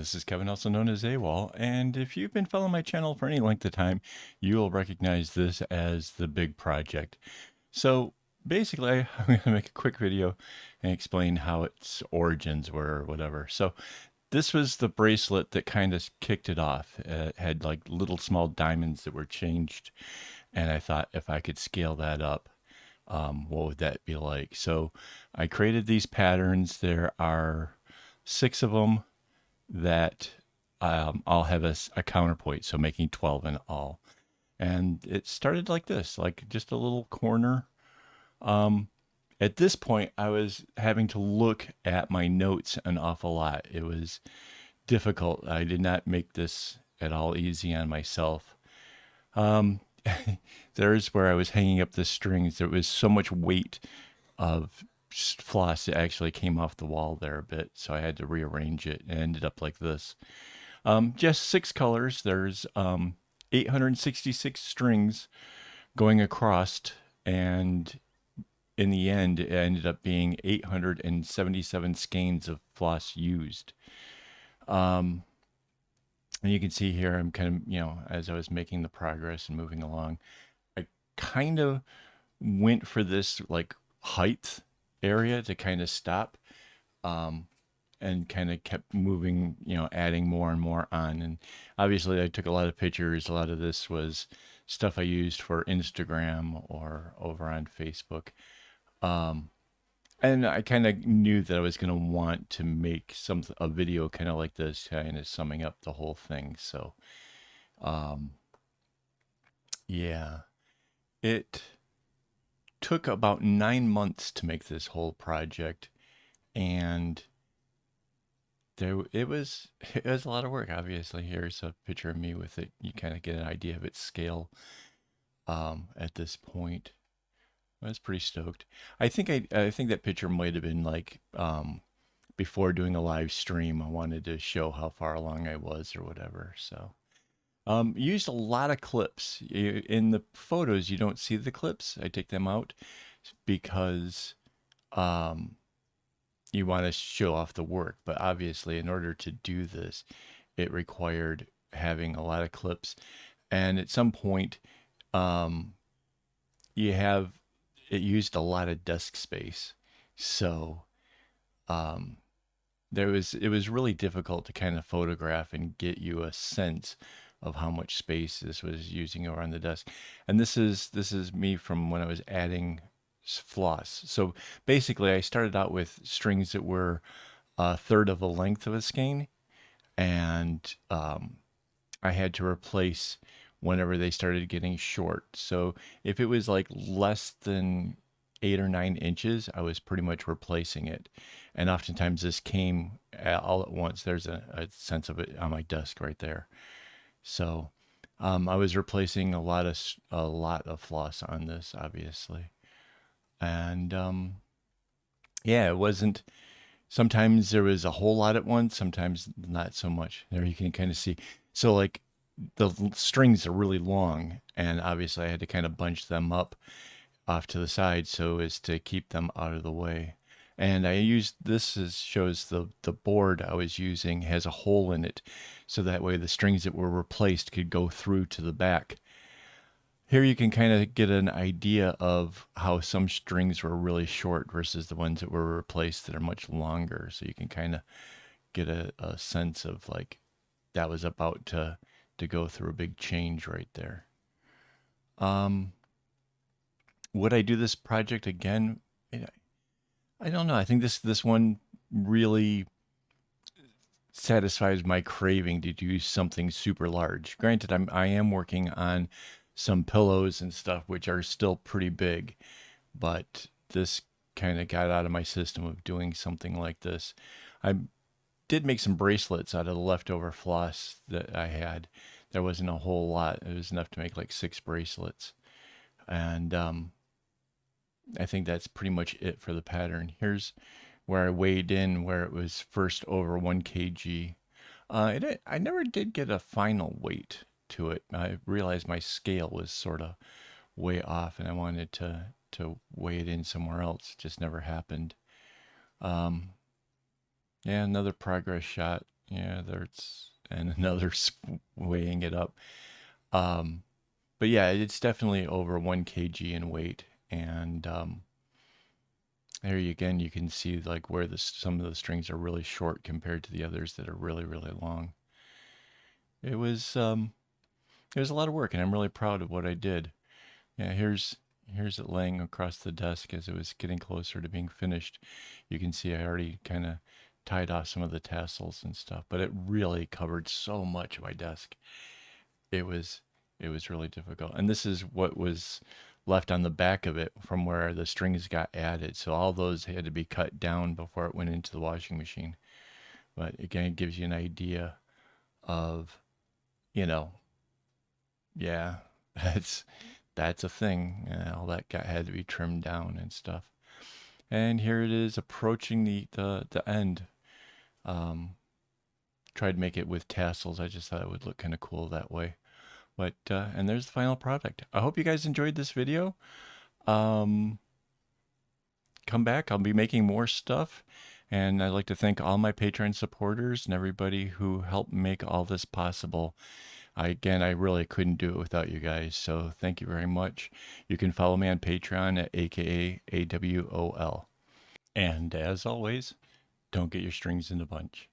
This is Kevin, also known as AWOL, and if you've been following my channel for any length of time, you will recognize this as the big project. So basically, I'm going to make a quick video and explain how its origins were or whatever. So this was the bracelet that kind of kicked it off. It had like little small diamonds that were changed, and I thought if I could scale that up, what would that be like? So I created these patterns. There are 6 of them that I'll have a counterpoint, so making 12 in all. And it started like this, like just a little corner. Um, at this point, I was having to look at my notes an awful lot. It was difficult. I did not make this at all easy on myself. Um, there's where I was hanging up the strings. There was so much weight of floss that actually came off the wall there a bit, so I had to rearrange it and ended up like this. Just 6 colors. There's 866 strings going across, and in the end, it ended up being 877 skeins of floss used. And you can see here, I'm kind of, as I was making the progress and moving along, I kind of went for this like height area to kind of stop. And kind of kept moving, adding more and more on. And obviously, I took a lot of pictures. A lot of this was stuff I used for Instagram or over on Facebook. Um, and I kind of knew that I was going to want to make a video kind of like this, kind of summing up the whole thing. So, um, yeah, it took about 9 months to make this whole project, and it was a lot of work. Obviously, here's a picture of me with it. You kind of get an idea of its scale at this point. I was pretty stoked. I think that picture might have been like before doing a live stream. I wanted to show how far along I was or whatever. So used a lot of clips. In the photos, you don't see the clips. I take them out because um, you want to show off the work. But obviously, in order to do this, it required having a lot of clips. And at some point, um, you have it used a lot of desk space. So um, it was really difficult to kind of photograph and get you a sense of how much space this was using over on the desk. And this is me from when I was adding floss. So basically, I started out with strings that were a third of the length of a skein, and I had to replace whenever they started getting short. So if it was like less than 8 or 9 inches, I was pretty much replacing it. And oftentimes this came all at once. There's a sense of it on my desk right there. So I was replacing a lot of floss on this, obviously. And yeah, it wasn't. Sometimes there was a whole lot at once, sometimes not so much. There you can kind of see. So like strings are really long, and obviously I had to kind of bunch them up off to the side so as to keep them out of the way. And I used this as shows the board I was using has a hole in it, so that way the strings that were replaced could go through to the back. Here you can kind of get an idea of how some strings were really short versus the ones that were replaced that are much longer. So you can kind of get a sense of like that was about to go through a big change right there. Um, would I do this project again? I don't know. I think this one really satisfies my craving to do something super large. Granted, I am working on some pillows and stuff which are still pretty big, but this kind of got out of my system of doing something like this. I did make some bracelets out of the leftover floss that I had. There wasn't a whole lot. It was enough to make like 6 bracelets. And I think that's pretty much it for the pattern. Here's where I weighed in where it was first over 1 kg. I never did get a final weight to it. I realized my scale was sort of way off, and I wanted to weigh it in somewhere else. It just never happened. Yeah, another progress shot. Yeah, there's and another weighing it up. Um, but yeah, it's definitely over 1 kg in weight. And there you again, you can see like where some of the strings are really short compared to the others that are really, really long. It was it was a lot of work, and I'm really proud of what I did. Yeah, here's it laying across the desk as it was getting closer to being finished. You can see I already kind of tied off some of the tassels and stuff, but it really covered so much of my desk. It was it was really difficult. And this is what was left on the back of it from where the strings got added. So all those had to be cut down before it went into the washing machine. But again, it gives you an idea of, you know, yeah, that's that's a thing. All that had to be trimmed down and stuff. And here it is approaching the end. Um, tried to make it with tassels. I just thought it would look kind of cool that way. But and there's the final product. I hope you guys enjoyed this video. Um, come back. I'll be making more stuff. And I'd like to thank all my Patreon supporters and everybody who helped make all this possible. I really couldn't do it without you guys. So thank you very much. You can follow me on Patreon at AKAAWOL. And as always, don't get your strings in a bunch.